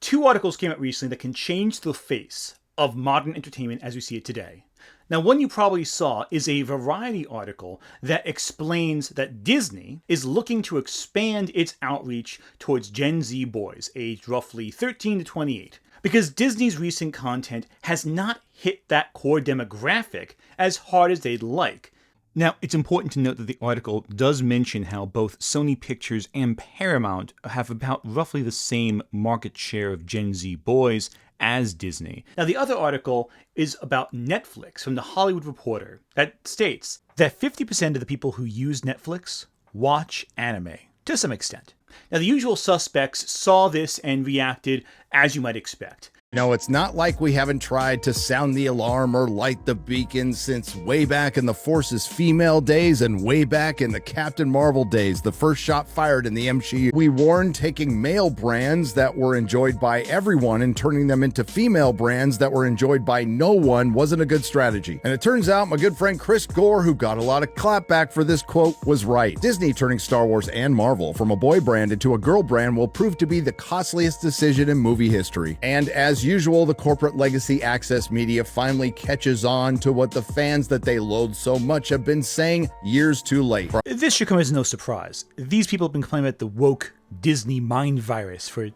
two articles came out recently that can change the face of modern entertainment as we see it today. Now, one you probably saw is a Variety article that explains that Disney is looking to expand its outreach towards Gen Z boys, aged roughly 13 to 28, because Disney's recent content has not hit that core demographic as hard as they'd like. Now, it's important to note that the article does mention how both Sony Pictures and Paramount have about roughly the same market share of Gen Z boys as Disney. Now, the other article is about Netflix from The Hollywood Reporter that states that 50% of the people who use Netflix watch anime, to some extent. Now, the usual suspects saw this and reacted as you might expect. No, it's not like we haven't tried to sound the alarm or light the beacon since way back in the Force's female days and way back in the Captain Marvel days, the first shot fired in the MCU. We warned taking male brands that were enjoyed by everyone and turning them into female brands that were enjoyed by no one wasn't a good strategy. And it turns out my good friend Chris Gore, who got a lot of clapback for this quote, was right. Disney turning Star Wars and Marvel from a boy brand into a girl brand will prove to be the costliest decision in movie history. And as usual, the corporate legacy access media finally catches on to what the fans that they loathe so much have been saying years too late. This should come as no surprise. These people have been complaining about the woke Disney mind virus for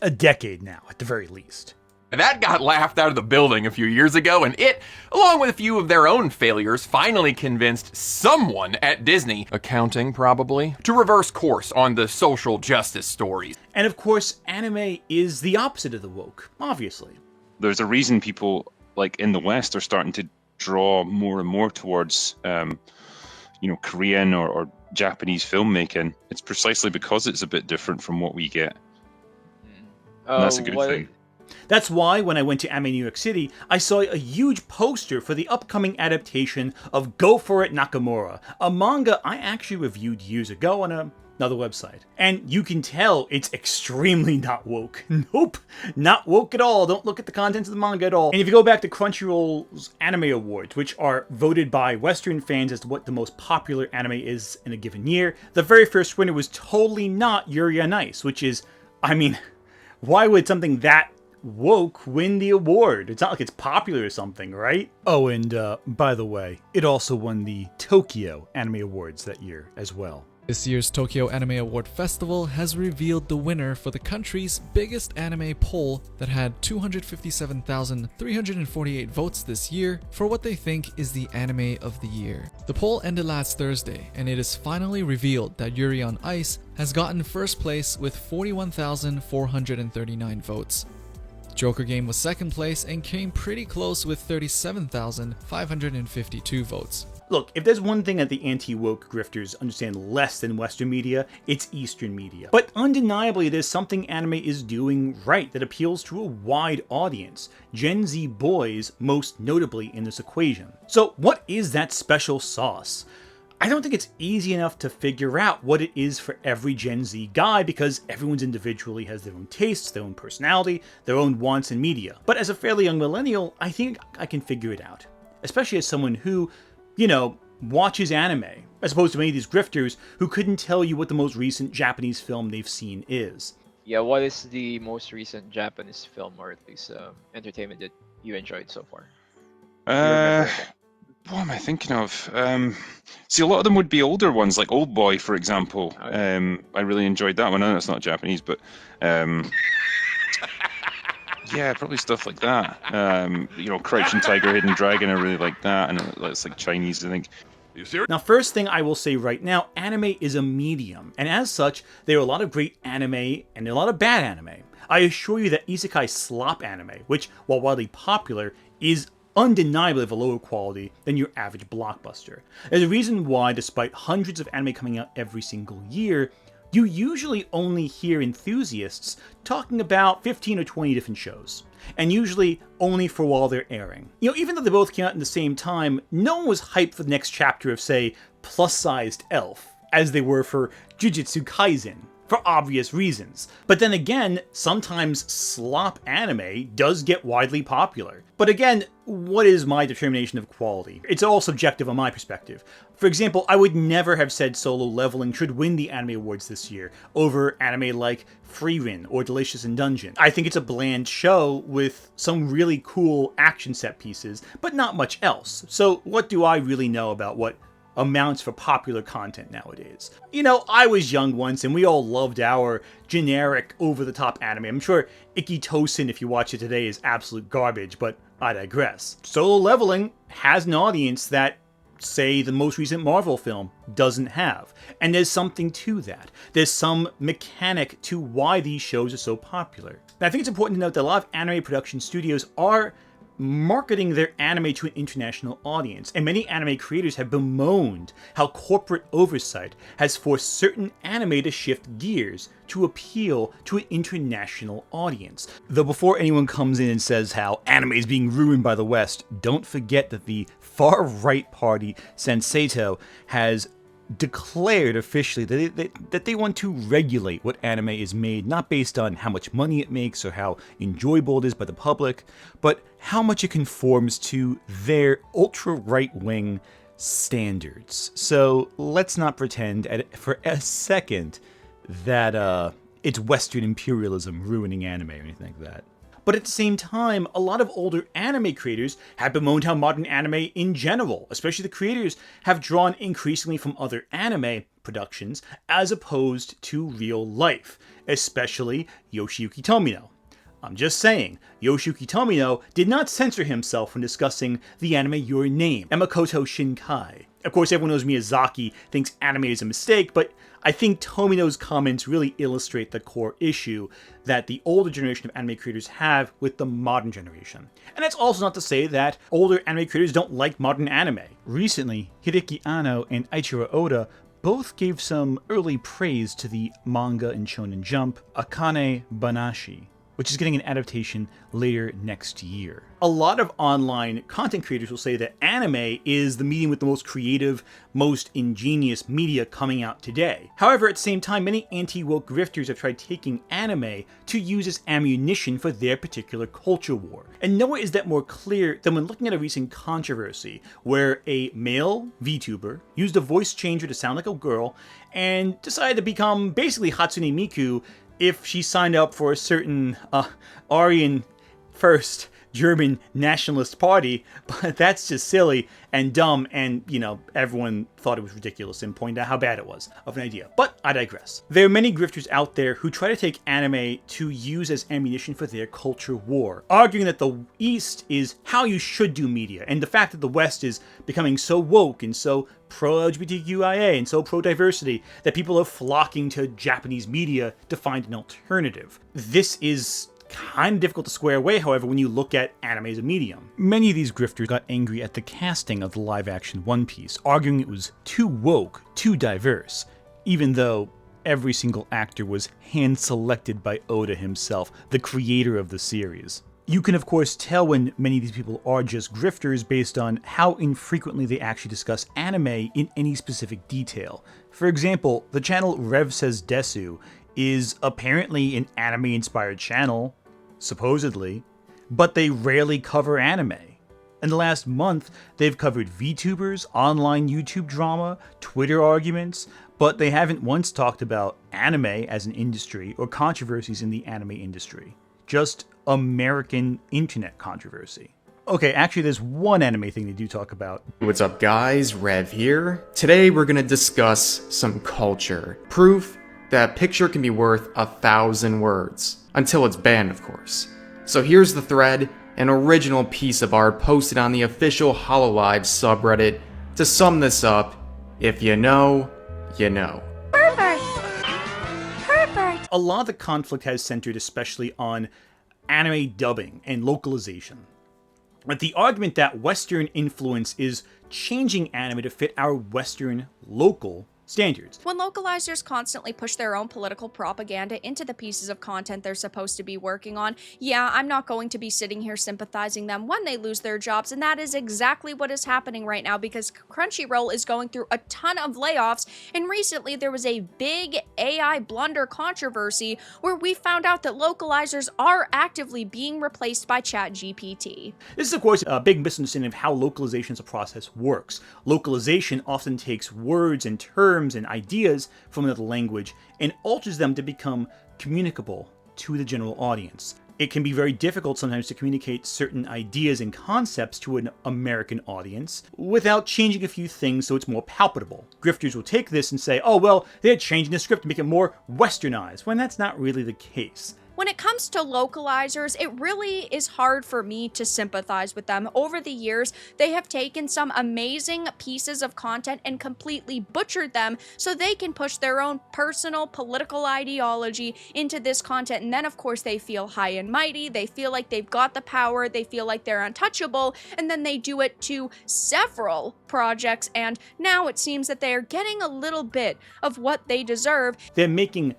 a decade now, at the very least. That got laughed out of the building a few years ago, and it, along with a few of their own failures, finally convinced someone at Disney, accounting probably, to reverse course on the social justice stories. And of course, anime is the opposite of the woke, obviously. There's a reason people, like in the West, are starting to draw more and more towards, Korean or Japanese filmmaking. It's precisely because it's a bit different from what we get. And that's a good thing. That's why when I went to Anime New York City, I saw a huge poster for the upcoming adaptation of Go For It Nakamura, a manga I actually reviewed years ago on another website. And you can tell it's extremely not woke. Nope, not woke at all. Don't look at the contents of the manga at all. And if you go back to Crunchyroll's Anime Awards, which are voted by Western fans as to what the most popular anime is in a given year, the very first winner was totally not Yuri on Ice, which is, why would something that woke win the award? It's not like it's popular or something, right? Oh, and by the way, it also won the Tokyo Anime Awards that year as well. This year's Tokyo Anime Award Festival has revealed the winner for the country's biggest anime poll that had 257,348 votes this year for what they think is the anime of the year. The poll ended last Thursday, and it is finally revealed that Yuri on Ice has gotten first place with 41,439 votes. Joker Game was second place and came pretty close with 37,552 votes. Look, if there's one thing that the anti-woke grifters understand less than Western media, it's Eastern media. But undeniably, there's something anime is doing right that appeals to a wide audience, Gen Z boys most notably in this equation. So what is that special sauce? I don't think it's easy enough to figure out what it is for every Gen Z guy because everyone's individually has their own tastes, their own personality, their own wants in media. But as a fairly young millennial, I think I can figure it out. Especially as someone who, watches anime, as opposed to many of these grifters who couldn't tell you what the most recent Japanese film they've seen is. Yeah, what is the most recent Japanese film or at least entertainment that you enjoyed so far? What am I thinking of? See, a lot of them would be older ones, like Old Boy, for example. Okay. I really enjoyed that one. I know it's not Japanese, but yeah, probably stuff like that. Crouching Tiger, Hidden Dragon, I really like that, and it's like Chinese, I think. Now, first thing I will say right now, anime is a medium, and as such, there are a lot of great anime and a lot of bad anime. I assure you that isekai slop anime, which, while widely popular, is undeniably of a lower quality than your average blockbuster. There's a reason why, despite hundreds of anime coming out every single year, you usually only hear enthusiasts talking about 15 or 20 different shows, and usually only for while they're airing. Even though they both came out in the same time, no one was hyped for the next chapter of, say, Plus-Sized Elf, as they were for Jujutsu Kaisen, for obvious reasons. But then again, sometimes slop anime does get widely popular. But again, what is my determination of quality? It's all subjective on my perspective. For example, I would never have said Solo Leveling should win the Anime Awards this year over anime like Frieren or Delicious in Dungeon. I think it's a bland show with some really cool action set pieces, but not much else. So what do I really know about what amounts for popular content nowadays? You know, I was young once and we all loved our generic over-the-top anime. I'm sure Ikki Tosin, if you watch it today, is absolute garbage, but I digress. Solo Leveling has an audience that, say, the most recent Marvel film doesn't have. And there's something to that. There's some mechanic to why these shows are so popular. And I think it's important to note that a lot of anime production studios are marketing their anime to an international audience, and many anime creators have bemoaned how corporate oversight has forced certain anime to shift gears to appeal to an international audience. Though before anyone comes in and says how anime is being ruined by the West, don't forget that the far-right party Sensato has declared officially that they want to regulate what anime is made, not based on how much money it makes or how enjoyable it is by the public, but how much it conforms to their ultra-right-wing standards. So let's not pretend for a second that it's Western imperialism ruining anime or anything like that. But at the same time, a lot of older anime creators have bemoaned how modern anime in general, especially the creators, have drawn increasingly from other anime productions as opposed to real life, especially Yoshiyuki Tomino. I'm just saying, Yoshiyuki Tomino did not censor himself when discussing the anime Your Name, Emakoto Shinkai. Of course, everyone knows Miyazaki thinks anime is a mistake, but I think Tomino's comments really illustrate the core issue that the older generation of anime creators have with the modern generation. And that's also not to say that older anime creators don't like modern anime. Recently, Hideki Anno and Eiichiro Oda both gave some early praise to the manga in Shonen Jump, Akane Banashi, which is getting an adaptation later next year. A lot of online content creators will say that anime is the medium with the most creative, most ingenious media coming out today. However, at the same time, many anti-woke grifters have tried taking anime to use as ammunition for their particular culture war. And nowhere is that more clear than when looking at a recent controversy where a male VTuber used a voice changer to sound like a girl and decided to become basically Hatsune Miku if she signed up for a certain Aryan first German nationalist party, but that's just silly and dumb, and, you know, everyone thought it was ridiculous and pointed out how bad it was of an idea. But I digress. There are many grifters out there who try to take anime to use as ammunition for their culture war, arguing that the East is how you should do media, and the fact that the West is becoming so woke and so pro-LGBTQIA and so pro-diversity that people are flocking to Japanese media to find an alternative. This is kind of difficult to square away, however, when you look at anime as a medium. Many of these grifters got angry at the casting of the live-action One Piece, arguing it was too woke, too diverse, even though every single actor was hand-selected by Oda himself, the creator of the series. You can of course tell when many of these people are just grifters based on how infrequently they actually discuss anime in any specific detail. For example, the channel Rev Says Desu is apparently an anime-inspired channel, supposedly, but they rarely cover anime. In the last month, they've covered VTubers, online YouTube drama, Twitter arguments, but they haven't once talked about anime as an industry or controversies in the anime industry. Just American internet controversy. Okay, actually there's one anime thing they do talk about. What's up guys, Rev here. Today we're gonna discuss some culture. Proof that a picture can be worth 1,000 words. Until it's banned, of course. So here's the thread, an original piece of art posted on the official HoloLive subreddit. To sum this up, if you know, you know. A lot of the conflict has centered especially on anime dubbing and localization. But the argument that Western influence is changing anime to fit our Western local standards. When localizers constantly push their own political propaganda into the pieces of content they're supposed to be working on, yeah, I'm not going to be sitting here sympathizing them when they lose their jobs, and that is exactly what is happening right now because Crunchyroll is going through a ton of layoffs, and recently there was a big AI blunder controversy where we found out that localizers are actively being replaced by ChatGPT. This is, of course, a big misunderstanding of how localization as a process works. Localization often takes words and terms and ideas from another language and alters them to become communicable to the general audience. It can be very difficult sometimes to communicate certain ideas and concepts to an American audience without changing a few things so it's more palpable. Grifters will take this and say, oh, well, they're changing the script to make it more westernized, when that's not really the case. When it comes to localizers, it really is hard for me to sympathize with them. Over the years, they have taken some amazing pieces of content and completely butchered them so they can push their own personal political ideology into this content. And then, of course, they feel high and mighty, they feel like they've got the power, they feel like they're untouchable, and then they do it to several projects, and now it seems that they are getting a little bit of what they deserve. They're making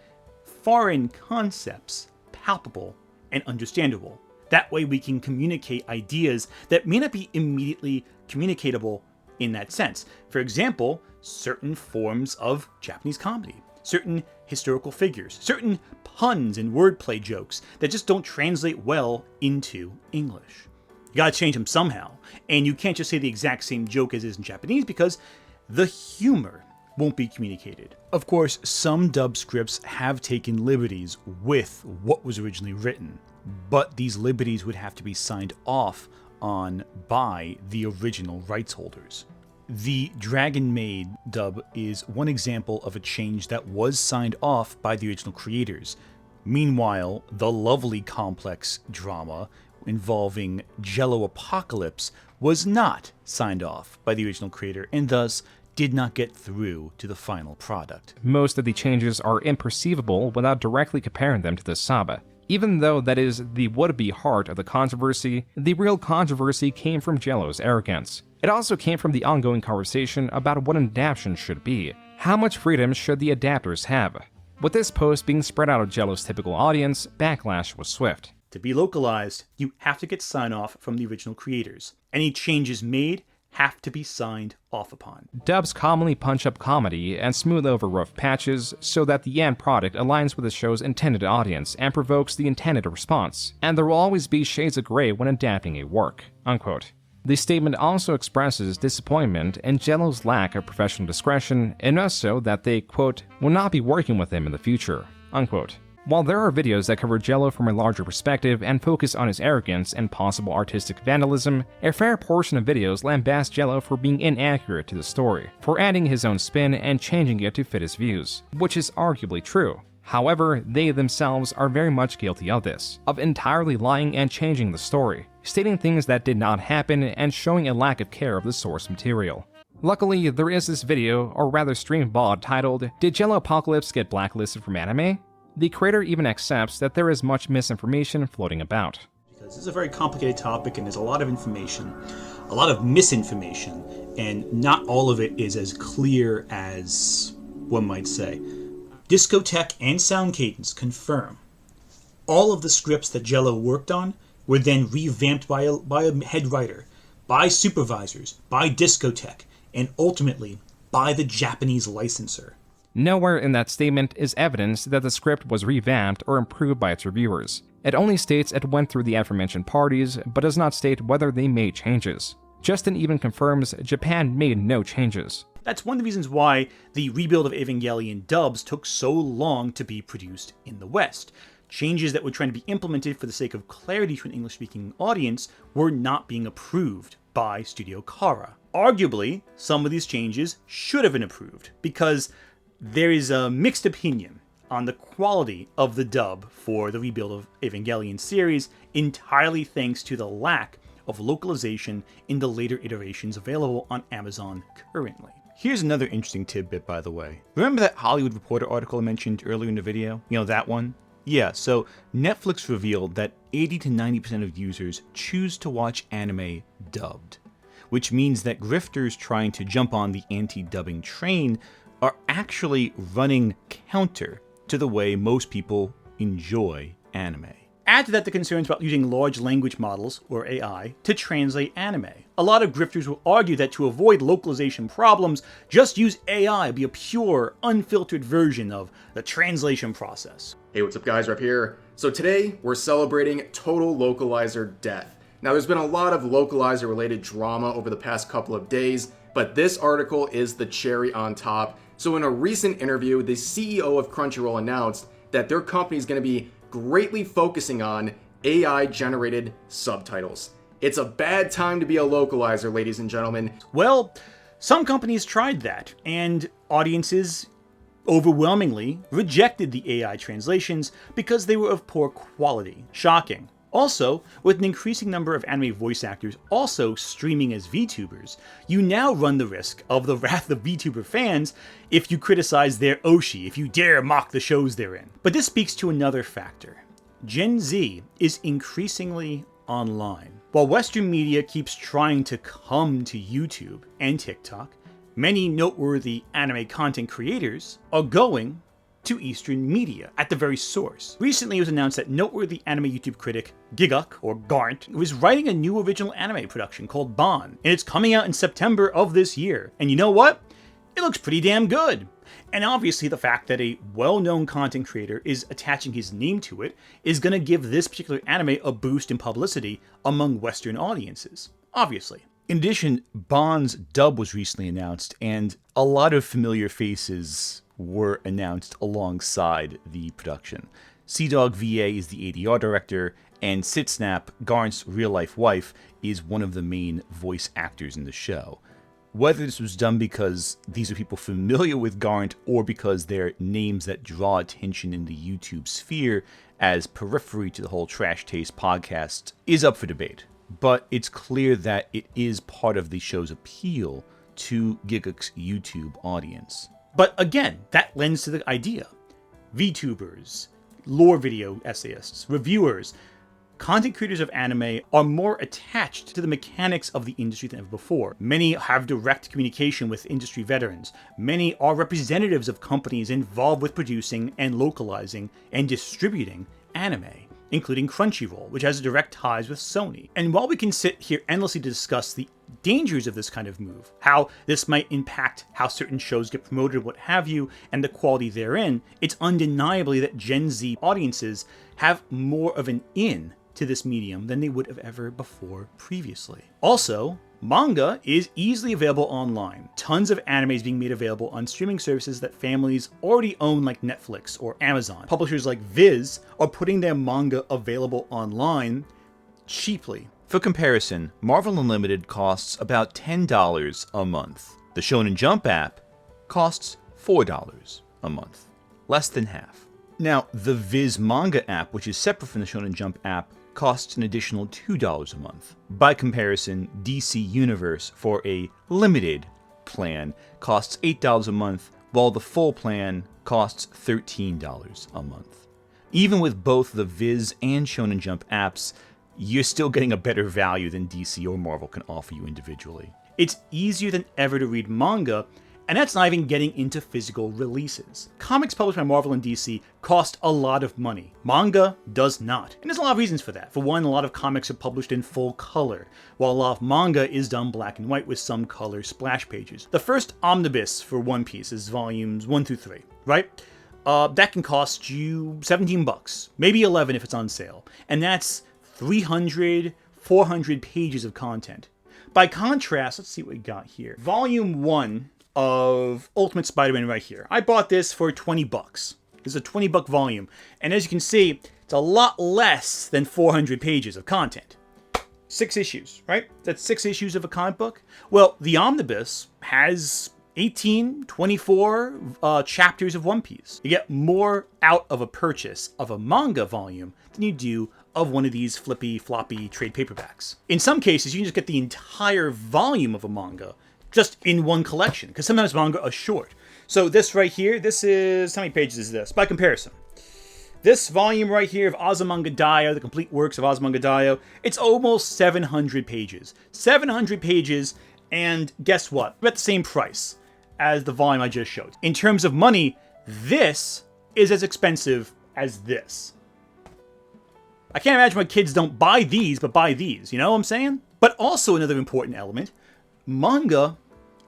foreign concepts palpable and understandable. That way we can communicate ideas that may not be immediately communicatable in that sense. For example, certain forms of Japanese comedy, certain historical figures, certain puns and wordplay jokes that just don't translate well into English. You gotta change them somehow, and you can't just say the exact same joke as is in Japanese because the humor won't be communicated. Of course, some dub scripts have taken liberties with what was originally written, but these liberties would have to be signed off on by the original rights holders. The Dragon Maid dub is one example of a change that was signed off by the original creators. Meanwhile, the lovely complex drama involving Jello Apocalypse was not signed off by the original creator and thus did not get through to the final product. Most of the changes are imperceivable without directly comparing them to the Saba. Even though that is the would-be heart of the controversy, the real controversy came from Jello's arrogance. It also came from the ongoing conversation about what an adaptation should be. How much freedom should the adapters have? With this post being spread out of Jello's typical audience, backlash was swift. To be localized, you have to get sign-off from the original creators. Any changes made have to be signed off upon. Dubs commonly punch up comedy and smooth over rough patches so that the end product aligns with the show's intended audience and provokes the intended response, and there will always be shades of gray when adapting a work, unquote. The statement also expresses disappointment in Jello's lack of professional discretion, enough so that they, quote, will not be working with him in the future, unquote. While there are videos that cover Jello from a larger perspective and focus on his arrogance and possible artistic vandalism, a fair portion of videos lambast Jello for being inaccurate to the story, for adding his own spin and changing it to fit his views, which is arguably true. However, they themselves are very much guilty of this, of entirely lying and changing the story, stating things that did not happen and showing a lack of care of the source material. Luckily, there is this video, or rather stream VOD, titled, "Did Jello Apocalypse Get Blacklisted from Anime?" The creator even accepts that there is much misinformation floating about. Because this is a very complicated topic and there's a lot of information, a lot of misinformation, and not all of it is as clear as one might say. Discotheque and Sound Cadence confirm all of the scripts that Jello worked on were then revamped by a head writer, by supervisors, by Discotheque, and ultimately by the Japanese licensor. Nowhere in that statement is evidence that the script was revamped or improved by its reviewers. It only states it went through the aforementioned parties, but does not state whether they made changes. Justin even confirms Japan made no changes. That's one of the reasons why the rebuild of Evangelion dubs took so long to be produced in the West. Changes that were trying to be implemented for the sake of clarity to an English-speaking audience were not being approved by Studio Kara. Arguably, some of these changes should have been approved, because there is a mixed opinion on the quality of the dub for the rebuild of Evangelion series, entirely thanks to the lack of localization in the later iterations available on Amazon currently. Here's another interesting tidbit, by the way. Remember that Hollywood Reporter article I mentioned earlier in the video? You know, that one? Yeah, so Netflix revealed that 80 to 90% of users choose to watch anime dubbed, which means that grifters trying to jump on the anti-dubbing train are actually running counter to the way most people enjoy anime. Add to that the concerns about using large language models, or AI, to translate anime. A lot of grifters will argue that to avoid localization problems, just use AI to be a pure, unfiltered version of the translation process. Hey, what's up guys, Rev here. So today, we're celebrating Total Localizer Death. Now there's been a lot of localizer related drama over the past couple of days, but this article is the cherry on top. So in a recent interview, the CEO of Crunchyroll announced that their company is going to be greatly focusing on AI-generated subtitles. It's a bad time to be a localizer, ladies and gentlemen. Well, some companies tried that, and audiences overwhelmingly rejected the AI translations because they were of poor quality. Shocking. Also, with an increasing number of anime voice actors also streaming as VTubers, you now run the risk of the wrath of VTuber fans if you criticize their Oshi, if you dare mock the shows they're in. But this speaks to another factor. Gen Z is increasingly online. While Western media keeps trying to come to YouTube and TikTok, many noteworthy anime content creators are going to Eastern media at the very source. Recently, it was announced that noteworthy anime YouTube critic Giguk, or Garnt, was writing a new original anime production called Bon, and it's coming out in September of this year. And you know what? It looks pretty damn good. And obviously, the fact that a well-known content creator is attaching his name to it is going to give this particular anime a boost in publicity among Western audiences. Obviously. In addition, Bon's dub was recently announced, and a lot of familiar faces were announced alongside the production. Seadog VA is the ADR director, and Sitsnap, Garnt's real-life wife, is one of the main voice actors in the show. Whether this was done because these are people familiar with Garnt or because they're names that draw attention in the YouTube sphere as periphery to the whole Trash Taste podcast is up for debate. But it's clear that it is part of the show's appeal to Giguk's YouTube audience. But again, that lends to the idea. VTubers, lore video essayists, reviewers, content creators of anime are more attached to the mechanics of the industry than ever before. Many have direct communication with industry veterans. Many are representatives of companies involved with producing and localizing and distributing anime, including Crunchyroll, which has direct ties with Sony. And while we can sit here endlessly to discuss the dangers of this kind of move, how this might impact how certain shows get promoted, what have you, and the quality therein, it's undeniably that Gen Z audiences have more of an in to this medium than they would have ever before previously. Also, manga is easily available online. Tons of animes being made available on streaming services that families already own, like Netflix or Amazon. Publishers like Viz are putting their manga available online cheaply. For comparison, Marvel Unlimited costs about $10 a month. The Shonen Jump app costs $4 a month. Less than half. Now, the Viz Manga app, which is separate from the Shonen Jump app, costs an additional $2 a month. By comparison, DC Universe for a limited plan costs $8 a month, while the full plan costs $13 a month. Even with both the Viz and Shonen Jump apps, you're still getting a better value than DC or Marvel can offer you individually. It's easier than ever to read manga, and that's not even getting into physical releases. Comics published by Marvel and DC cost a lot of money. Manga does not. And there's a lot of reasons for that. For one, a lot of comics are published in full color, while a lot of manga is done black and white with some color splash pages. The first omnibus for One Piece is volumes 1 through 3, right? That can cost you $17, maybe 11 if it's on sale. And that's 300, 400 pages of content. By contrast, let's see what we got here. Volume 1 of Ultimate Spider-Man right here. I bought this for $20. This is a $20 volume. And as you can see, it's a lot less than 400 pages of content. 6 issues, right? That's 6 issues of a comic book. Well, the omnibus has 18, 24 chapters of One Piece. You get more out of a purchase of a manga volume than you do of one of these flippy, floppy trade paperbacks. In some cases, you can just get the entire volume of a manga just in one collection, because sometimes manga are short. So this right here, this is, how many pages is this? By comparison, this volume right here of Azumanga Daioh, the complete works of Azumanga Daioh, it's almost 700 pages. 700 pages, and guess what? We're at the same price as the volume I just showed. In terms of money, this is as expensive as this. I can't imagine why kids don't buy these, but buy these, you know what I'm saying? But also another important element, manga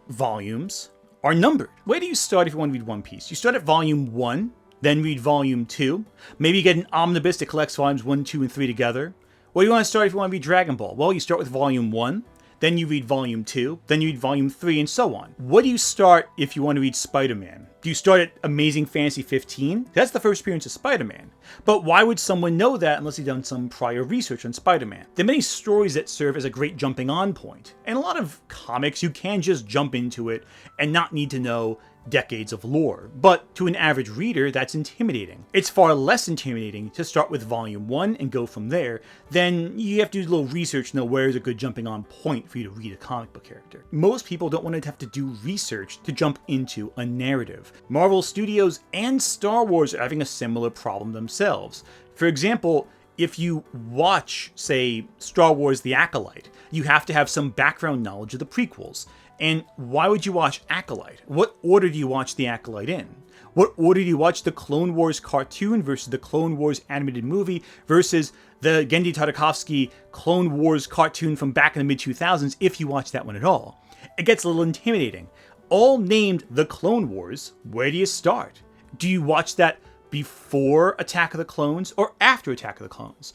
volumes are numbered. Where do you start if you want to read One Piece? You start at volume 1, then read volume 2. Maybe you get an omnibus that collects volumes 1, 2, and 3 together. Or you want to start if you want to read Dragon Ball? Well, you start with volume 1, then you read volume 2, then you read volume 3, and so on. What do you start if you want to read Spider-Man? Do you start at Amazing Fantasy 15? That's the first appearance of Spider-Man. But why would someone know that unless they've done some prior research on Spider-Man? There are many stories that serve as a great jumping on point. And a lot of comics, you can just jump into it and not need to know decades of lore. But to an average reader, that's intimidating. It's far less intimidating to start with volume 1 and go from there. Then you have to do a little research to know where is a good jumping on point for you to read a comic book character. Most people don't want to have to do research to jump into a narrative. Marvel Studios and Star Wars are having a similar problem themselves. For example, if you watch, say, Star Wars The Acolyte, you have to have some background knowledge of the prequels. And why would you watch Acolyte? What order do you watch The Acolyte in? What order do you watch the Clone Wars cartoon versus the Clone Wars animated movie versus the Genndy Tartakovsky Clone Wars cartoon from back in the mid-2000s if you watch that one at all? It gets a little intimidating. All named The Clone Wars, where do you start? Do you watch that before Attack of the Clones or after Attack of the Clones?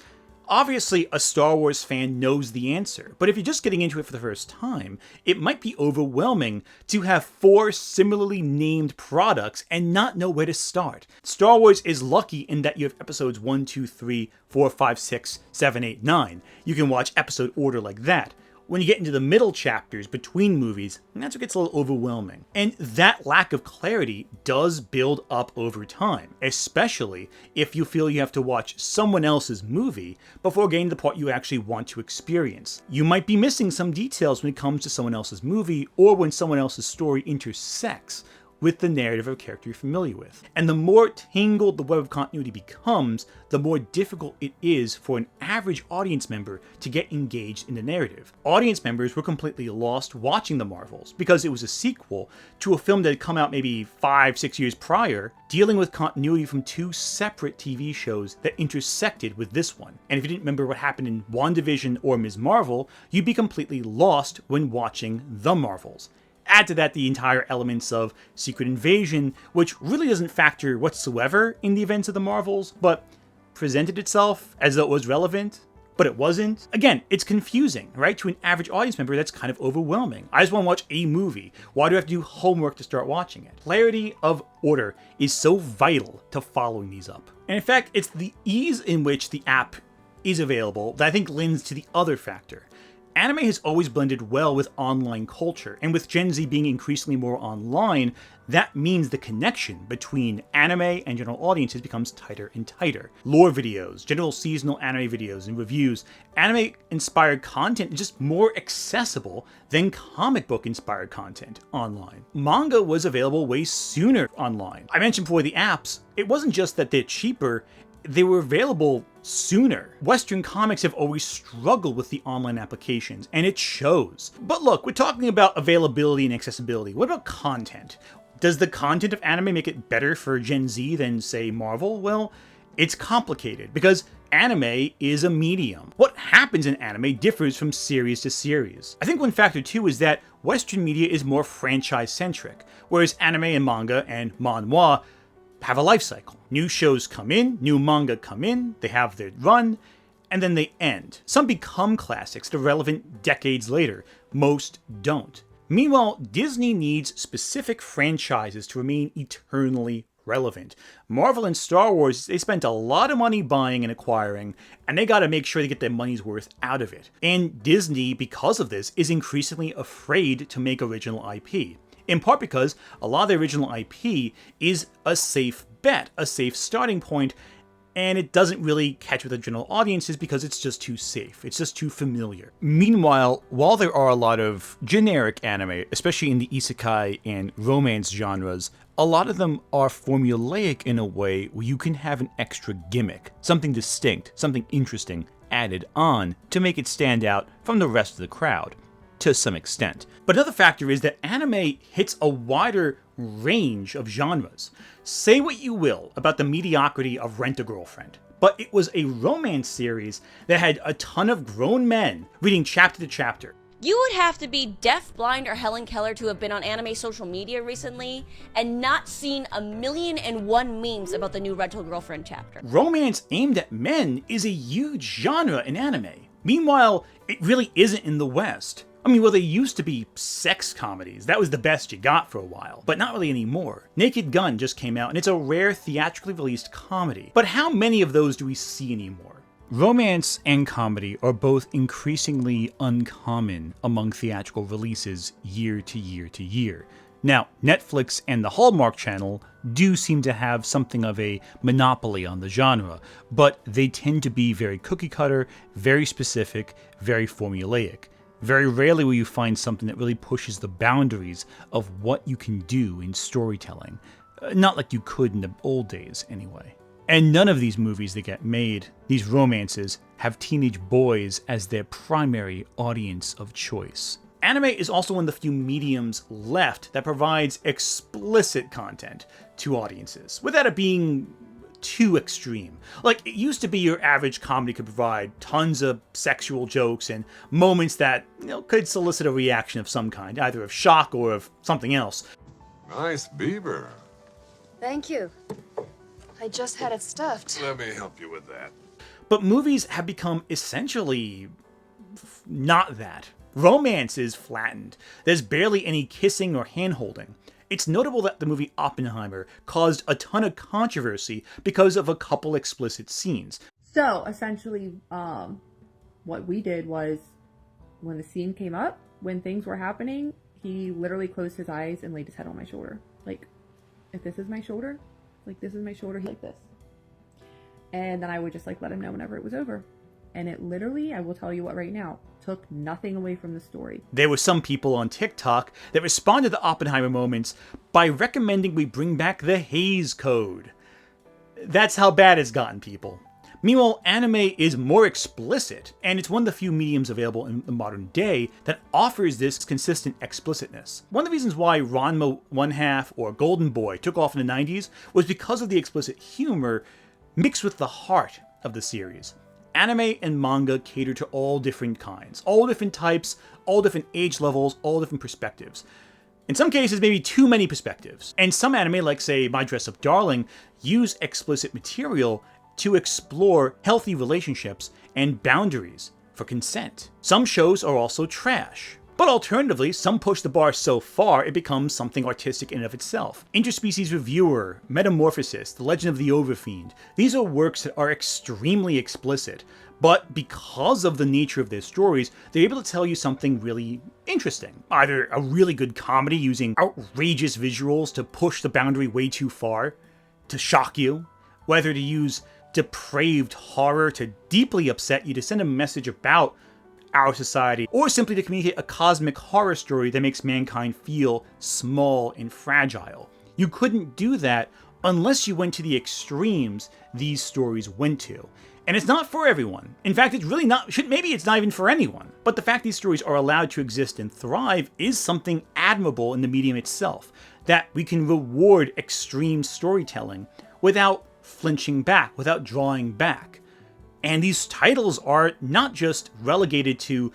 Obviously, a Star Wars fan knows the answer, but if you're just getting into it for the first time, it might be overwhelming to have 4 similarly named products and not know where to start. Star Wars is lucky in that you have episodes 1, 2, 3, 4, 5, 6, 7, 8, 9. You can watch episode order like that. When you get into the middle chapters between movies, that's what gets a little overwhelming. And that lack of clarity does build up over time, especially if you feel you have to watch someone else's movie before getting to the part you actually want to experience. You might be missing some details when it comes to someone else's movie or when someone else's story intersects with the narrative of a character you're familiar with. And the more tangled the web of continuity becomes, the more difficult it is for an average audience member to get engaged in the narrative. Audience members were completely lost watching The Marvels because it was a sequel to a film that had come out maybe 5-6 years prior, dealing with continuity from 2 separate TV shows that intersected with this one. And if you didn't remember what happened in WandaVision or Ms. Marvel, you'd be completely lost when watching The Marvels. Add to that the entire elements of Secret Invasion, which really doesn't factor whatsoever in the events of the Marvels, but presented itself as though it was relevant, but it wasn't. Again, it's confusing, right? To an average audience member, that's kind of overwhelming. I just want to watch a movie. Why do I have to do homework to start watching it? Clarity of order is so vital to following these up. And in fact, it's the ease in which the app is available that I think lends to the other factor. Anime has always blended well with online culture, and with Gen Z being increasingly more online, that means the connection between anime and general audiences becomes tighter and tighter. Lore videos, general seasonal anime videos and reviews, anime-inspired content is just more accessible than comic book-inspired content online. Manga was available way sooner online. I mentioned before the apps, it wasn't just that they're cheaper, they were available sooner. Western comics have always struggled with the online applications, and it shows. But look, we're talking about availability and accessibility. What about content? Does the content of anime make it better for Gen Z than, say, Marvel? Well, it's complicated, because anime is a medium. What happens in anime differs from series to series. I think one factor too is that Western media is more franchise-centric, whereas anime and manga and manhwa have a life cycle. New shows come in, new manga come in, they have their run, and then they end. Some become classics that are relevant decades later. Most don't. Meanwhile, Disney needs specific franchises to remain eternally relevant. Marvel and Star Wars, they spent a lot of money buying and acquiring, and they gotta make sure they get their money's worth out of it. And Disney, because of this, is increasingly afraid to make original IP. In part because a lot of the original IP is a safe bet, a safe starting point, and it doesn't really catch with the general audiences because it's just too safe. It's just too familiar. Meanwhile, while there are a lot of generic anime, especially in the isekai and romance genres, a lot of them are formulaic in a way where you can have an extra gimmick, something distinct, something interesting added on to make it stand out from the rest of the crowd. to some extent. But another factor is that anime hits a wider range of genres. Say what you will about the mediocrity of Rent-a-Girlfriend, but it was a romance series that had a ton of grown men reading chapter to chapter. You would have to be deaf, blind, or Helen Keller to have been on anime social media recently and not seen 1,000,001 memes about the new Rent-a-Girlfriend chapter. Romance aimed at men is a huge genre in anime. Meanwhile, it really isn't in the West. I mean, well, there used to be sex comedies. That was the best you got for a while, but not really anymore. Naked Gun just came out, and it's a rare theatrically released comedy. But how many of those do we see anymore? Romance and comedy are both increasingly uncommon among theatrical releases year to year to year. Now, Netflix and the Hallmark Channel do seem to have something of a monopoly on the genre, but they tend to be very cookie cutter, very specific, very formulaic. Very rarely will you find something that really pushes the boundaries of what you can do in storytelling. Not like you could in the old days, anyway. And none of these movies that get made, these romances, have teenage boys as their primary audience of choice. Anime is also one of the few mediums left that provides explicit content to audiences, without it being too extreme. Like, it used to be your average comedy could provide tons of sexual jokes and moments that, could solicit a reaction of some kind, either of shock or of something else. Nice beaver. Thank you. I just had it stuffed. Let me help you with that. But movies have become essentially not that. Romance is flattened. There's barely any kissing or hand-holding. It's notable that the movie Oppenheimer caused a ton of controversy because of a couple explicit scenes. So, essentially, what we did was, when the scene came up, when things were happening, he literally closed his eyes and laid his head on my shoulder. Like, if this is my shoulder, this is my shoulder, like this. And then I would just, let him know whenever it was over. And it literally, I will tell you what right now, took nothing away from the story. There were some people on TikTok that responded to Oppenheimer moments by recommending we bring back the Hays Code. That's how bad it's gotten, people. Meanwhile, anime is more explicit, and it's one of the few mediums available in the modern day that offers this consistent explicitness. One of the reasons why Ranma 1/2 or Golden Boy took off in the 90s was because of the explicit humor mixed with the heart of the series. Anime and manga cater to all different kinds, all different types, all different age levels, all different perspectives. In some cases, maybe too many perspectives. And some anime, like say My Dress Up Darling, use explicit material to explore healthy relationships and boundaries for consent. Some shows are also trash. But alternatively, some push the bar so far it becomes something artistic in and of itself. Interspecies Reviewer, Metamorphosis, The Legend of the Overfiend, these are works that are extremely explicit, but because of the nature of their stories, they're able to tell you something really interesting. Either a really good comedy using outrageous visuals to push the boundary way too far, to shock you, whether to use depraved horror to deeply upset you to send a message about our society, or simply to communicate a cosmic horror story that makes mankind feel small and fragile. You couldn't do that unless you went to the extremes these stories went to. And it's not for everyone. In fact, it's really not, maybe it's not even for anyone. But the fact these stories are allowed to exist and thrive is something admirable in the medium itself, that we can reward extreme storytelling without flinching back, without drawing back. And these titles are not just relegated to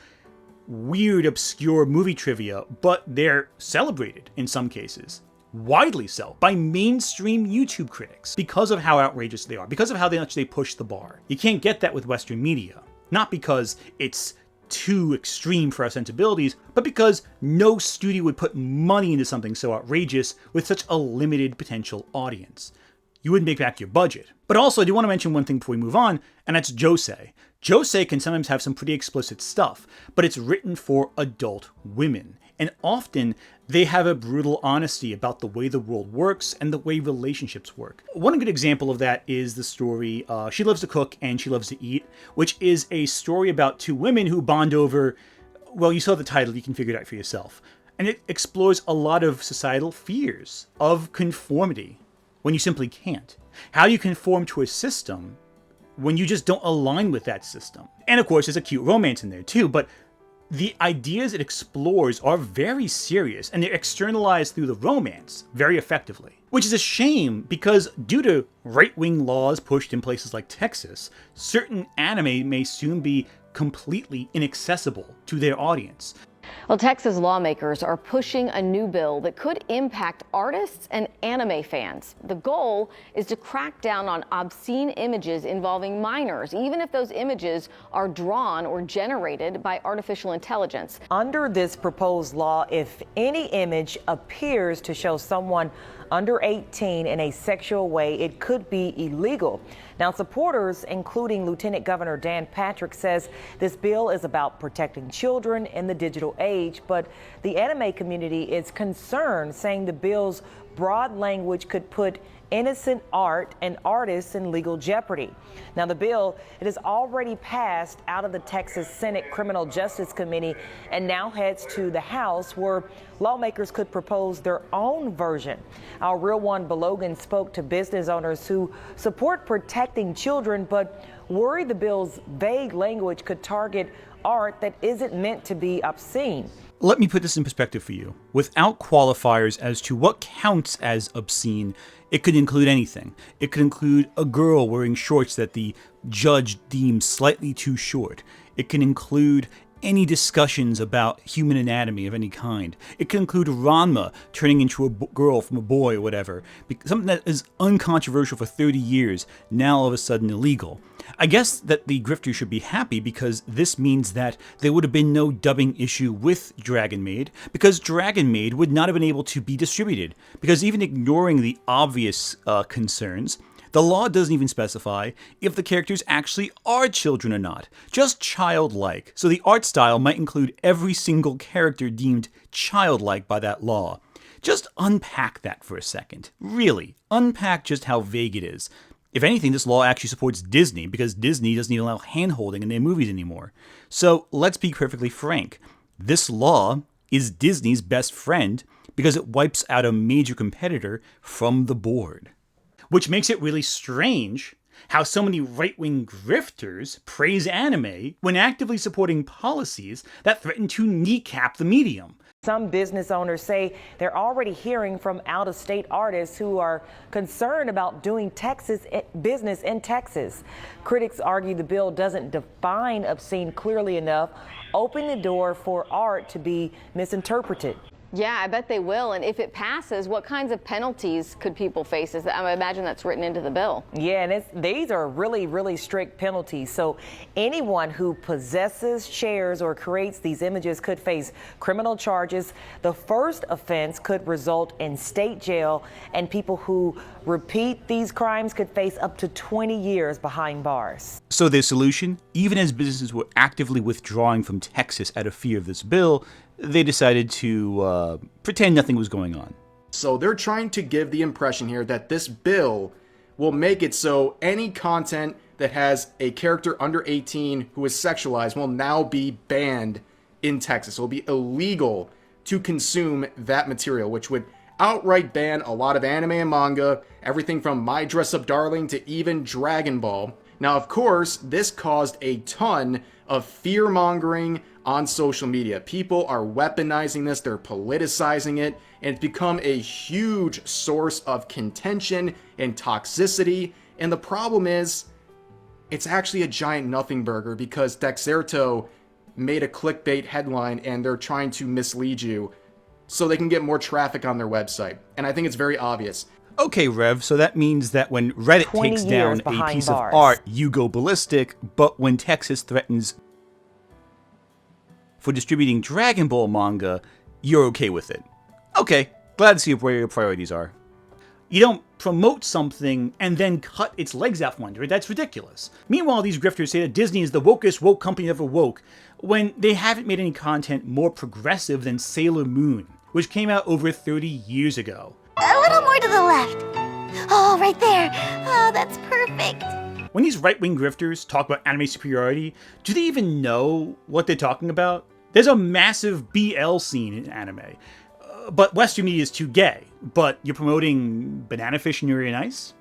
weird, obscure movie trivia, but they're celebrated in some cases. Widely so, by mainstream YouTube critics, because of how outrageous they are, because of how much they push the bar. You can't get that with Western media. Not because it's too extreme for our sensibilities, but because no studio would put money into something so outrageous with such a limited potential audience. You wouldn't make back your budget. But also, I do want to mention one thing before we move on, and that's josei. Josei can sometimes have some pretty explicit stuff, but it's written for adult women. And often, they have a brutal honesty about the way the world works and the way relationships work. One good example of that is the story She Loves to Cook and She Loves to Eat, which is a story about two women who bond over, well, you saw the title, you can figure it out for yourself. And it explores a lot of societal fears of conformity when you simply can't. How do you conform to a system when you just don't align with that system? And of course, there's a cute romance in there too, but The ideas it explores are very serious, and they're externalized through the romance very effectively. Which is a shame, because due to right-wing laws pushed in places like Texas, certain anime may soon be completely inaccessible to their audience. Well, Texas lawmakers are pushing a new bill that could impact artists and anime fans. The goal is to crack down on obscene images involving minors, even if those images are drawn or generated by artificial intelligence. Under this proposed law, if any image appears to show someone under 18 in a sexual way, it could be illegal. Now, supporters, including Lieutenant Governor Dan Patrick, says this bill is about protecting children in the digital age, but the anime community is concerned, saying the bill's broad language could put innocent art and artists in legal jeopardy. Now, the bill, it has already passed out of the Texas Senate Criminal Justice Committee and now heads to the House, where lawmakers could propose their own version. Our Real One Belogan spoke to business owners who support protecting children, but worry the bill's vague language could target art that isn't meant to be obscene. Let me put this in perspective for you. Without qualifiers as to what counts as obscene, it could include anything. It could include a girl wearing shorts that the judge deems slightly too short. It can include any discussions about human anatomy of any kind. It can include Ranma turning into a girl from a boy or whatever. Something that is uncontroversial for 30 years, now all of a sudden illegal. I guess that the Grifters should be happy, because this means that there would have been no dubbing issue with Dragon Maid, because Dragon Maid would not have been able to be distributed. Because even ignoring the obvious concerns, the law doesn't even specify if the characters actually are children or not, just childlike. So the art style might include every single character deemed childlike by that law. Just unpack that for a second. Really, unpack just how vague it is. If anything, this law actually supports Disney, because Disney doesn't even allow hand-holding in their movies anymore. So let's be perfectly frank. This law is Disney's best friend because it wipes out a major competitor from the board. Which makes it really strange how so many right-wing grifters praise anime when actively supporting policies that threaten to kneecap the medium. Some business owners say they're already hearing from out-of-state artists who are concerned about doing business in Texas. Critics argue the bill doesn't define obscene clearly enough, opening the door for art to be misinterpreted. Yeah, I bet they will. And if it passes, what kinds of penalties could people face? I imagine that's written into the bill. Yeah, and these are really, really strict penalties. So anyone who possesses, shares, or creates these images could face criminal charges. The first offense could result in state jail, and people who repeat these crimes could face up to 20 years behind bars. So their solution, even as businesses were actively withdrawing from Texas out of fear of this bill, they decided to pretend nothing was going on. So they're trying to give the impression here that this bill will make it so any content that has a character under 18 who is sexualized will now be banned in Texas. It will be illegal to consume that material, which would outright ban a lot of anime and manga, everything from My Dress Up Darling to even Dragon Ball. Now, of course, this caused a ton of fear-mongering on social media. People are weaponizing this, they're politicizing it, and it's become a huge source of contention and toxicity. And the problem is, it's actually a giant nothing burger, because Dexerto made a clickbait headline and they're trying to mislead you so they can get more traffic on their website. And I think it's very obvious. Okay, Rev, so that means that when Reddit takes down a piece of art, you go ballistic, but when Texas threatens for distributing Dragon Ball manga, you're okay with it. Okay, glad to see where your priorities are. You don't promote something and then cut its legs out from under it. That's ridiculous. Meanwhile, these grifters say that Disney is the wokest woke company ever woke, when they haven't made any content more progressive than Sailor Moon, which came out over 30 years ago. A little more to the left. Oh, right there. Oh, that's perfect. When these right-wing grifters talk about anime superiority, do they even know what they're talking about? There's a massive BL scene in anime, but Western media is too gay. But you're promoting Banana Fish and Yuri on Ice?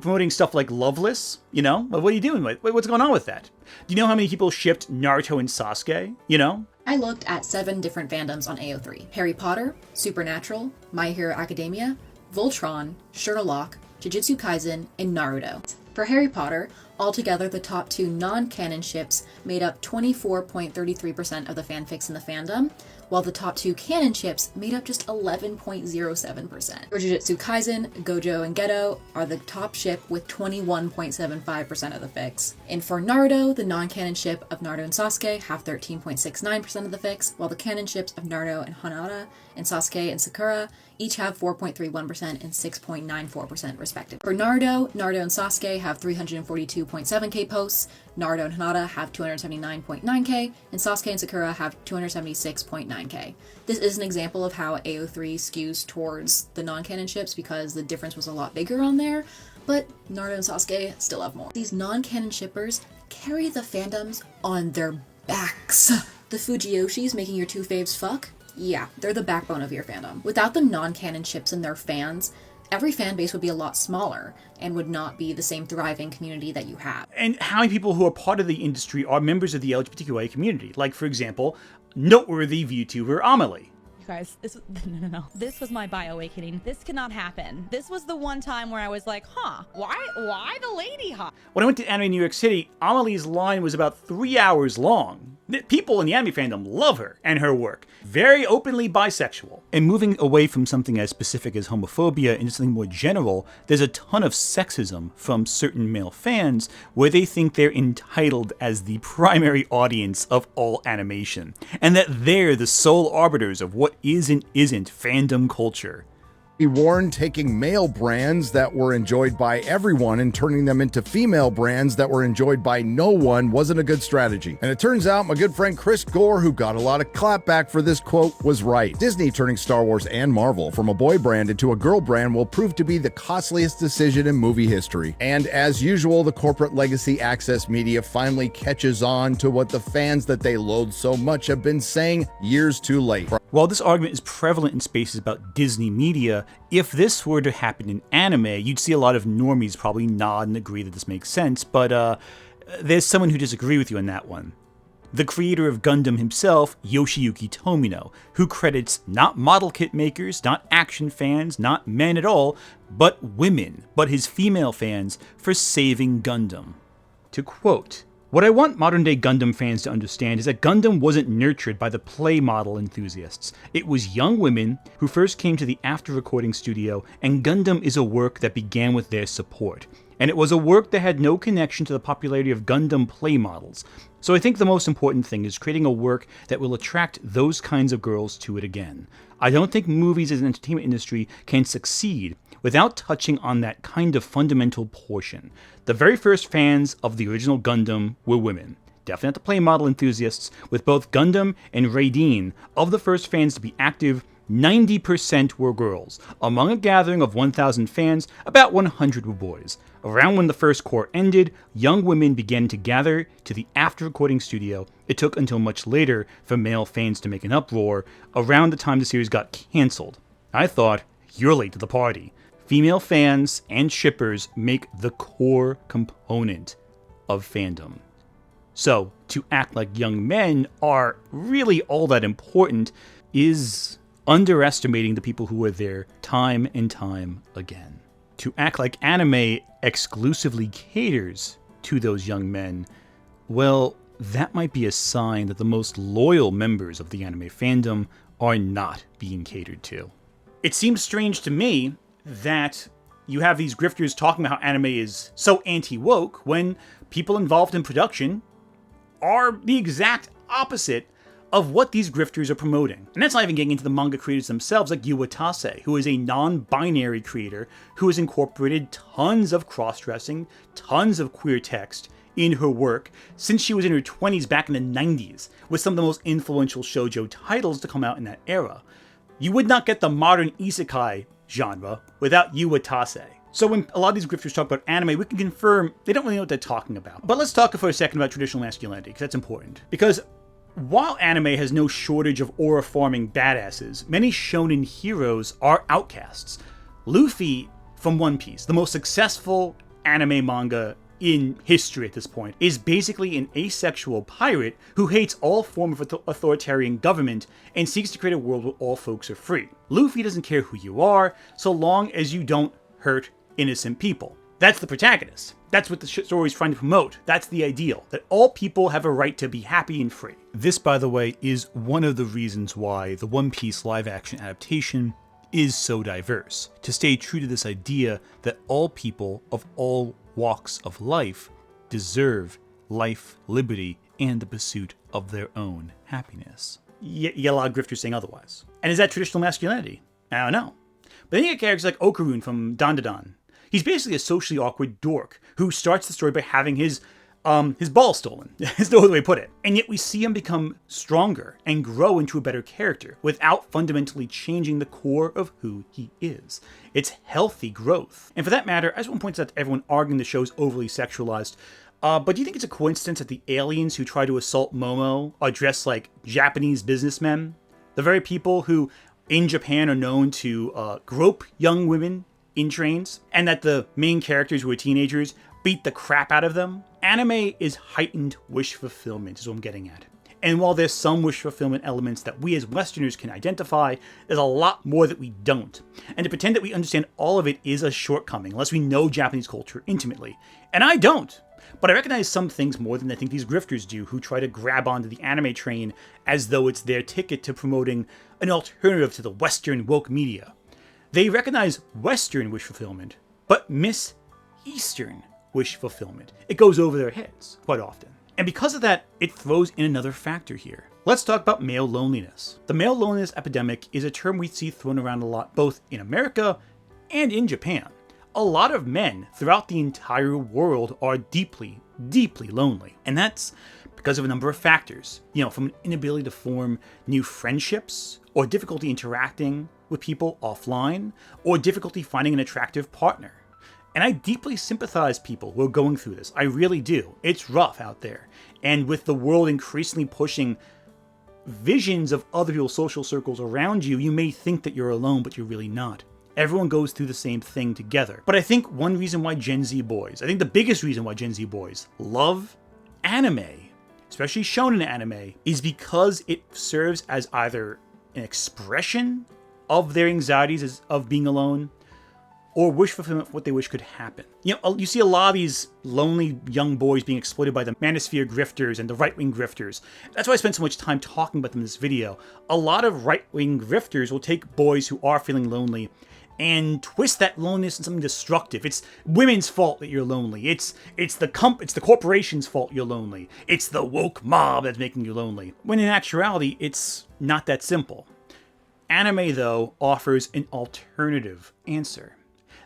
Promoting stuff like Loveless? You know? What are you doing? What's going on with that? Do you know how many people shipped Naruto and Sasuke? You know? I looked at 7 different fandoms on AO3. Harry Potter, Supernatural, My Hero Academia, Voltron, Sherlock, Jujutsu Kaisen, and Naruto. For Harry Potter, altogether the top 2 non-canon ships made up 24.33% of the fanfics in the fandom, while the top 2 canon ships made up just 11.07%. For Jujutsu Kaisen, Gojo and Geto are the top ship with 21.75% of the fics. And for Naruto, the non-canon ship of Naruto and Sasuke have 13.69% of the fics, while the canon ships of Naruto and Hinata and Sasuke and Sakura each have 4.31% and 6.94% respectively. For Naruto and Sasuke have 342.7k posts, Naruto and Hinata have 279.9k, and Sasuke and Sakura have 276.9k. This is an example of how AO3 skews towards the non-canon ships because the difference was a lot bigger on there, but Naruto and Sasuke still have more. These non-canon shippers carry the fandoms on their backs. The Fujiyoshis making your 2 faves fuck? Yeah, they're the backbone of your fandom. Without the non-canon ships and their fans, every fan base would be a lot smaller and would not be the same thriving community that you have. And how many people who are part of the industry are members of the LGBTQIA community? Like, for example, noteworthy VTuber Amelie. You guys, no. This was my bio-awakening. This cannot happen. This was the one time where I was like, why the lady hot? When I went to Anime New York City, Amelie's line was about 3 hours long. People in the anime fandom love her and her work. Very openly bisexual. And moving away from something as specific as homophobia into something more general, there's a ton of sexism from certain male fans where they think they're entitled as the primary audience of all animation, and that they're the sole arbiters of what is and isn't fandom culture. He warned taking male brands that were enjoyed by everyone and turning them into female brands that were enjoyed by no one wasn't a good strategy. And it turns out my good friend Chris Gore, who got a lot of clapback for this quote, was right. Disney turning Star Wars and Marvel from a boy brand into a girl brand will prove to be the costliest decision in movie history. And as usual, the corporate legacy access media finally catches on to what the fans that they loathe so much have been saying years too late. While this argument is prevalent in spaces about Disney media, if this were to happen in anime, you'd see a lot of normies probably nod and agree that this makes sense, but there's someone who disagrees with you on that one. The creator of Gundam himself, Yoshiyuki Tomino, who credits not model kit makers, not action fans, not men at all, but women, but his female fans, for saving Gundam. To quote, "What I want modern-day Gundam fans to understand is that Gundam wasn't nurtured by the play model enthusiasts. It was young women who first came to the after-recording studio, and Gundam is a work that began with their support. And it was a work that had no connection to the popularity of Gundam play models. So I think the most important thing is creating a work that will attract those kinds of girls to it again. I don't think movies as an entertainment industry can succeed without touching on that kind of fundamental portion. The very first fans of the original Gundam were women. Definitely not the play model enthusiasts. With both Gundam and Raideen, of the first fans to be active, 90% were girls. Among a gathering of 1,000 fans, about 100 were boys. Around when the first core ended, young women began to gather to the after-recording studio. It took until much later for male fans to make an uproar, around the time the series got cancelled. I thought, you're late to the party. Female fans and shippers make the core component of fandom. So, to act like young men are really all that important is underestimating the people who are there time and time again. To act like anime exclusively caters to those young men, well, that might be a sign that the most loyal members of the anime fandom are not being catered to. It seems strange to me that you have these grifters talking about how anime is so anti-woke when people involved in production are the exact opposite of what these grifters are promoting. And that's not even getting into the manga creators themselves, like Yu Watase, who is a non-binary creator who has incorporated tons of cross-dressing, tons of queer text in her work since she was in her 20s back in the 90s, with some of the most influential shoujo titles to come out in that era. You would not get the modern isekai genre without Yu Watase. So when a lot of these grifters talk about anime, we can confirm they don't really know what they're talking about. But let's talk for a second about traditional masculinity, because that's important. Because while anime has no shortage of aura-farming badasses, many shonen heroes are outcasts. Luffy from One Piece, the most successful anime manga in history at this point, is basically an asexual pirate who hates all form of authoritarian government and seeks to create a world where all folks are free. Luffy doesn't care who you are, so long as you don't hurt innocent people. That's the protagonist. That's what the story is trying to promote. That's the ideal, that all people have a right to be happy and free. This, by the way, is one of the reasons why the One Piece live-action adaptation is so diverse, to stay true to this idea that all people of all walks of life deserve life, liberty, and the pursuit of their own happiness. You get a lot of grifters saying otherwise. And is that traditional masculinity? I don't know. But then you get characters like Okarun from Dandadan. He's basically a socially awkward dork who starts the story by having his ball stolen. That's no other way to put it. And yet we see him become stronger and grow into a better character without fundamentally changing the core of who he is. It's healthy growth. And for that matter, as one points out to everyone arguing the show is overly sexualized, but do you think it's a coincidence that the aliens who try to assault Momo are dressed like Japanese businessmen? The very people who in Japan are known to grope young women in trains, and that the main characters who are teenagers beat the crap out of them? Anime is heightened wish fulfillment, is what I'm getting at. And while there's some wish fulfillment elements that we as Westerners can identify, there's a lot more that we don't. And to pretend that we understand all of it is a shortcoming, unless we know Japanese culture intimately. And I don't. But I recognize some things more than I think these grifters do, who try to grab onto the anime train as though it's their ticket to promoting an alternative to the Western woke media. They recognize Western wish fulfillment, but miss Eastern wish fulfillment. It goes over their heads quite often. And because of that, it throws in another factor here. Let's talk about male loneliness. The male loneliness epidemic is a term we see thrown around a lot, both in America and in Japan. A lot of men throughout the entire world are deeply, deeply lonely. And that's because of a number of factors. From an inability to form new friendships, or difficulty interacting with people offline, or difficulty finding an attractive partner. And I deeply sympathize people who are going through this. I really do. It's rough out there. And with the world increasingly pushing visions of other people's social circles around you, you may think that you're alone, but you're really not. Everyone goes through the same thing together. But I think one reason why Gen Z boys, I think the biggest reason why Gen Z boys love anime, especially shonen anime, is because it serves as either an expression of their anxieties of being alone, or wish fulfillment for what they wish could happen. You see a lot of these lonely young boys being exploited by the manosphere grifters and the right-wing grifters. That's why I spent so much time talking about them in this video. A lot of right-wing grifters will take boys who are feeling lonely and twist that loneliness into something destructive. It's women's fault that you're lonely. It's the corporation's fault you're lonely. It's the woke mob that's making you lonely. When in actuality, it's not that simple. Anime, though, offers an alternative answer.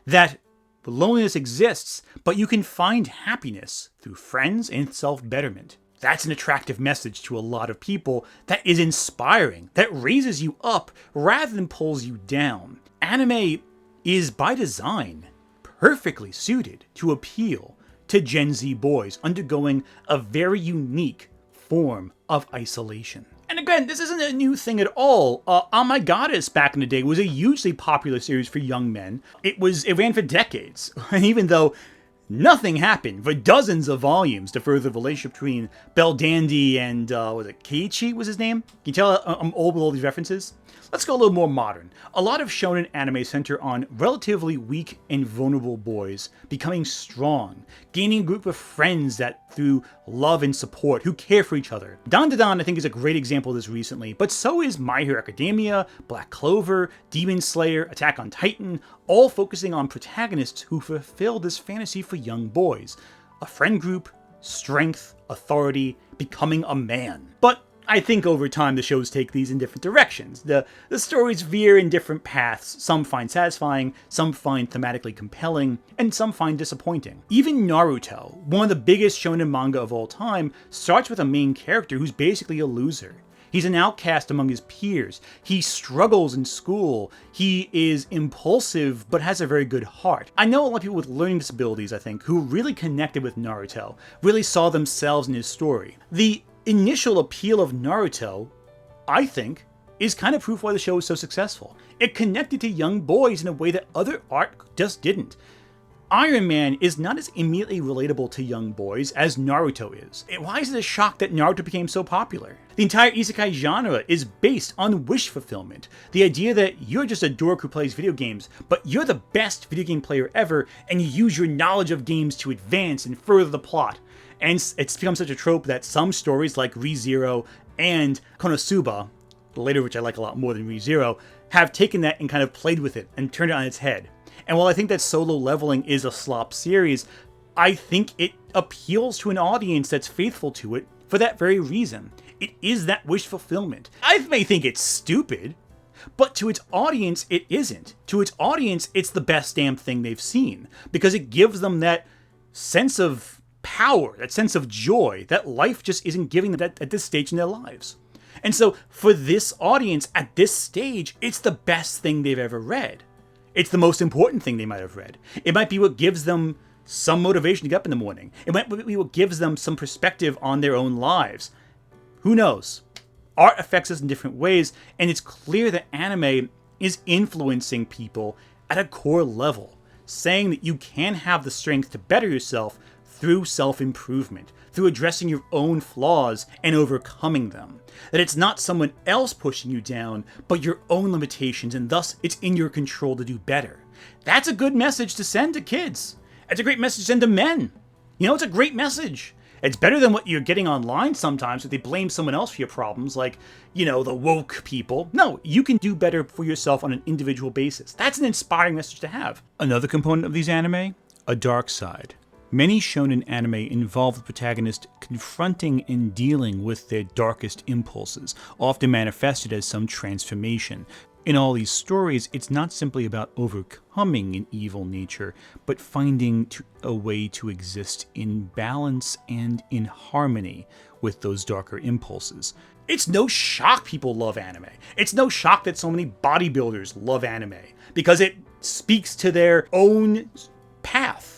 That loneliness exists, but you can find happiness through friends and self-betterment. That's an attractive message to a lot of people that is inspiring, that raises you up rather than pulls you down. Anime is, by design, perfectly suited to appeal to Gen Z boys undergoing a very unique form of isolation. And again, this isn't a new thing at all. Oh My Goddess back in the day was a hugely popular series for young men. It ran for decades. And even though nothing happened for dozens of volumes to further the relationship between Bell Dandy and, Keiichi was his name? Can you tell I'm old with all these references? Let's go a little more modern. A lot of shonen anime center on relatively weak and vulnerable boys becoming strong, gaining a group of friends that through love and support who care for each other. Dandadan I think is a great example of this recently, but so is My Hero Academia, Black Clover, Demon Slayer, Attack on Titan, all focusing on protagonists who fulfill this fantasy for young boys. A friend group, strength, authority, becoming a man. But I think over time the shows take these in different directions. The stories veer in different paths. Some find satisfying, some find thematically compelling, and some find disappointing. Even Naruto, one of the biggest shonen manga of all time, starts with a main character who's basically a loser. He's an outcast among his peers. He struggles in school. He is impulsive, but has a very good heart. I know a lot of people with learning disabilities, I think, who really connected with Naruto, really saw themselves in his story. The initial appeal of Naruto, I think, is kind of proof why the show was so successful. It connected to young boys in a way that other art just didn't. Iron Man is not as immediately relatable to young boys as Naruto is. Why is it a shock that Naruto became so popular? The entire isekai genre is based on wish fulfillment. The idea that you're just a dork who plays video games, but you're the best video game player ever, and you use your knowledge of games to advance and further the plot. And it's become such a trope that some stories like ReZero and Konosuba, the later which I like a lot more than ReZero, have taken that and kind of played with it and turned it on its head. And while I think that Solo Leveling is a slop series, I think it appeals to an audience that's faithful to it for that very reason. It is that wish fulfillment. I may think it's stupid, but to its audience, it isn't. To its audience, it's the best damn thing they've seen, because it gives them that sense of power, that sense of joy, that life just isn't giving them at this stage in their lives. And so for this audience at this stage, it's the best thing they've ever read. It's the most important thing they might have read. It might be what gives them some motivation to get up in the morning. It might be what gives them some perspective on their own lives. Who knows? Art affects us in different ways, and it's clear that anime is influencing people at a core level, saying that you can have the strength to better yourself through self-improvement, through addressing your own flaws and overcoming them. That it's not someone else pushing you down, but your own limitations, and thus it's in your control to do better. That's a good message to send to kids. It's a great message to send to men. You know, it's a great message. It's better than what you're getting online sometimes, where they blame someone else for your problems, like, you know, the woke people. No, you can do better for yourself on an individual basis. That's an inspiring message to have. Another component of these anime, a dark side. Many shonen anime involve the protagonist confronting and dealing with their darkest impulses, often manifested as some transformation. In all these stories, it's not simply about overcoming an evil nature, but finding a way to exist in balance and in harmony with those darker impulses. It's no shock people love anime. It's no shock that so many bodybuilders love anime, because it speaks to their own path.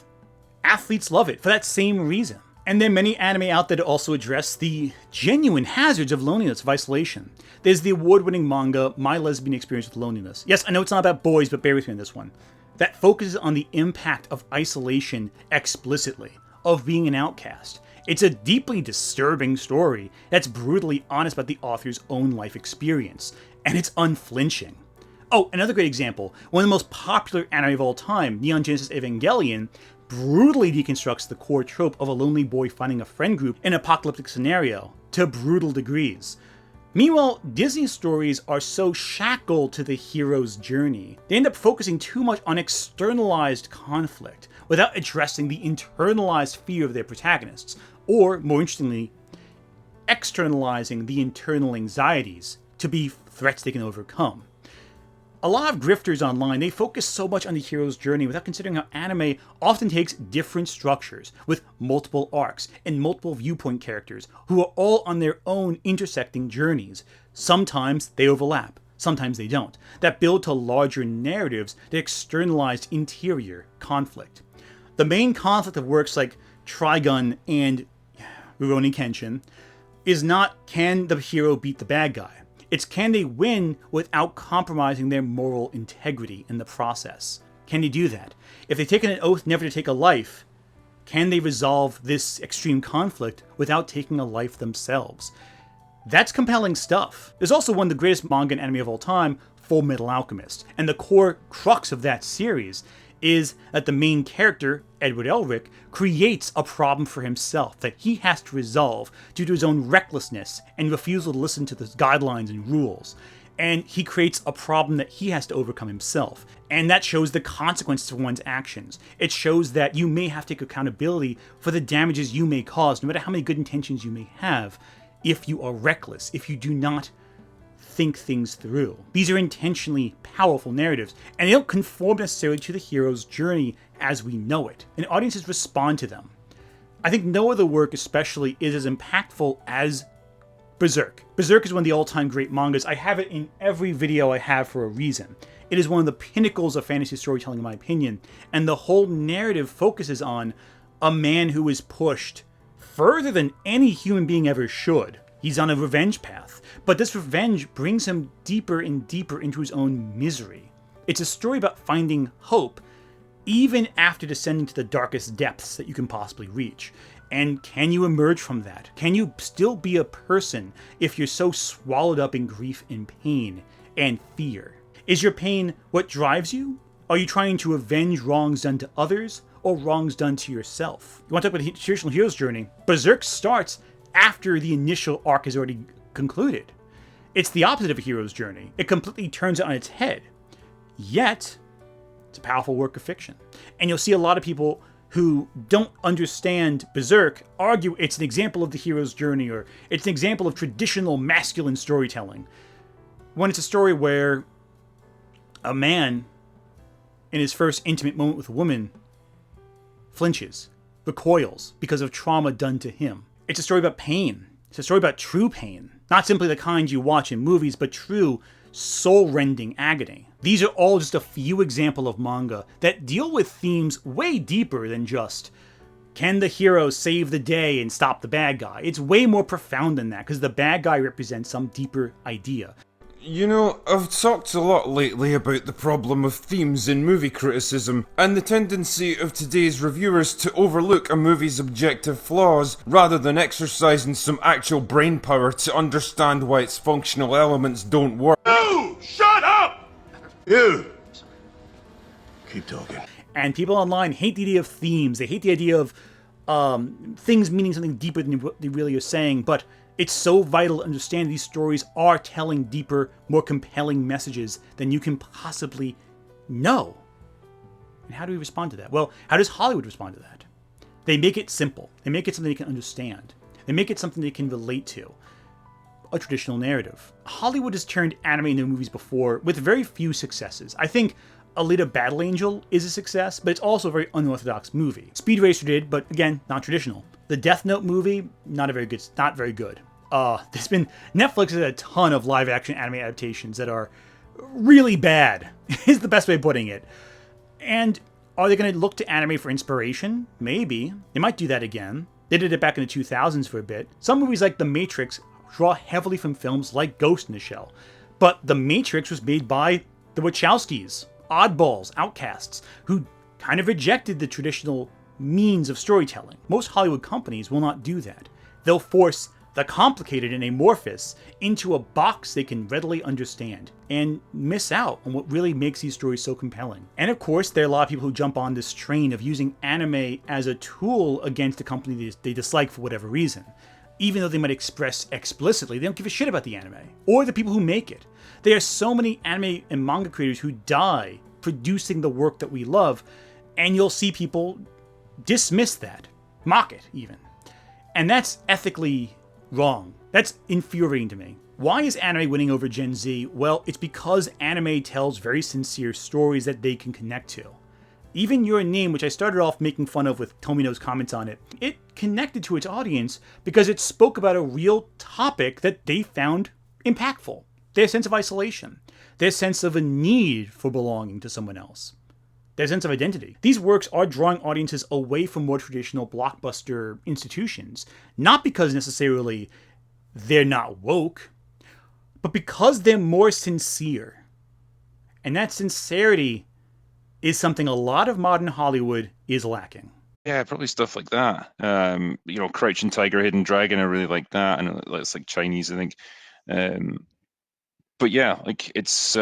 Athletes love it for that same reason. And there are many anime out there that also address the genuine hazards of loneliness, of isolation. There's the award-winning manga, My Lesbian Experience with Loneliness. Yes, I know it's not about boys, but bear with me on this one. That focuses on the impact of isolation explicitly, of being an outcast. It's a deeply disturbing story that's brutally honest about the author's own life experience, and it's unflinching. Oh, another great example, one of the most popular anime of all time, Neon Genesis Evangelion, brutally deconstructs the core trope of a lonely boy finding a friend group in an apocalyptic scenario to brutal degrees. Meanwhile, Disney stories are so shackled to the hero's journey, they end up focusing too much on externalized conflict without addressing the internalized fear of their protagonists, or, more interestingly, externalizing the internal anxieties to be threats they can overcome. A lot of grifters online, they focus so much on the hero's journey without considering how anime often takes different structures with multiple arcs and multiple viewpoint characters who are all on their own intersecting journeys. Sometimes they overlap, sometimes they don't, that build to larger narratives that externalize interior conflict. The main conflict of works like Trigun and Rurouni Kenshin is not, can the hero beat the bad guy? It's, can they win without compromising their moral integrity in the process? Can they do that? If they've taken an oath never to take a life, can they resolve this extreme conflict without taking a life themselves? That's compelling stuff. There's also one of the greatest manga and anime of all time, Full Metal Alchemist, and the core crux of that series is that the main character, Edward Elric, creates a problem for himself that he has to resolve due to his own recklessness and refusal to listen to the guidelines and rules. And he creates a problem that he has to overcome himself. And that shows the consequences of one's actions. It shows that you may have to take accountability for the damages you may cause, no matter how many good intentions you may have, if you are reckless, if you do not think things through. These are intentionally powerful narratives, and they don't conform necessarily to the hero's journey as we know it, and audiences respond to them. I think no other work especially is as impactful as Berserk. Berserk is one of the all-time great mangas. I have it in every video I have for a reason. It is one of the pinnacles of fantasy storytelling in my opinion, and the whole narrative focuses on a man who is pushed further than any human being ever should. He's on a revenge path, but this revenge brings him deeper and deeper into his own misery. It's a story about finding hope even after descending to the darkest depths that you can possibly reach. And can you emerge from that? Can you still be a person if you're so swallowed up in grief and pain and fear? Is your pain what drives you? Are you trying to avenge wrongs done to others or wrongs done to yourself? You want to talk about the traditional hero's journey? Berserk starts after the initial arc is already concluded. It's the opposite of a hero's journey. It completely turns it on its head. Yet, it's a powerful work of fiction. And you'll see a lot of people who don't understand Berserk argue it's an example of the hero's journey, or it's an example of traditional masculine storytelling, when it's a story where a man, in his first intimate moment with a woman, flinches, recoils because of trauma done to him. It's a story about pain. It's a story about true pain. Not simply the kind you watch in movies, but true soul-rending agony. These are all just a few examples of manga that deal with themes way deeper than just, can the hero save the day and stop the bad guy? It's way more profound than that, because the bad guy represents some deeper idea. You know, I've talked a lot lately about the problem of themes in movie criticism, and the tendency of today's reviewers to overlook a movie's objective flaws, rather than exercising some actual brain power to understand why its functional elements don't work. You! Shut up! You! Keep talking. And people online hate the idea of themes. They hate the idea of things meaning something deeper than what they really are saying, but it's so vital to understand these stories are telling deeper, more compelling messages than you can possibly know. And how do we respond to that? Well, how does Hollywood respond to that? They make it simple. They make it something they can understand. They make it something they can relate to. A traditional narrative. Hollywood has turned anime into movies before with very few successes. I think Alita Battle Angel is a success, but it's also a very unorthodox movie. Speed Racer did, but again, not traditional. The Death Note movie, not very good. Netflix has a ton of live-action anime adaptations that are really bad, is the best way of putting it. And are they going to look to anime for inspiration? Maybe. They might do that again. They did it back in the 2000s for a bit. Some movies like The Matrix draw heavily from films like Ghost in the Shell. But The Matrix was made by the Wachowskis, oddballs, outcasts, who kind of rejected the traditional means of storytelling. Most Hollywood companies will not do that. They'll force the complicated and amorphous into a box they can readily understand and miss out on what really makes these stories so compelling. And of course, there are a lot of people who jump on this train of using anime as a tool against a company they dislike for whatever reason. Even though they might express explicitly, they don't give a shit about the anime or the people who make it. There are so many anime and manga creators who die producing the work that we love, and you'll see people dismiss that, mock it even. And that's ethically wrong. That's infuriating to me. Why is anime winning over Gen Z? Well, it's because anime tells very sincere stories that they can connect to. Even Your Name, which I started off making fun of with Tomino's comments on it, it connected to its audience because it spoke about a real topic that they found impactful. Their sense of isolation, their sense of a need for belonging to someone else, their sense of identity. These works are drawing audiences away from more traditional blockbuster institutions, not because necessarily they're not woke, but because they're more sincere. And that sincerity is something a lot of modern Hollywood is lacking. Yeah, probably stuff like that. Crouching Tiger, Hidden Dragon, I really like that. And it's like Chinese, I think. But yeah, like it's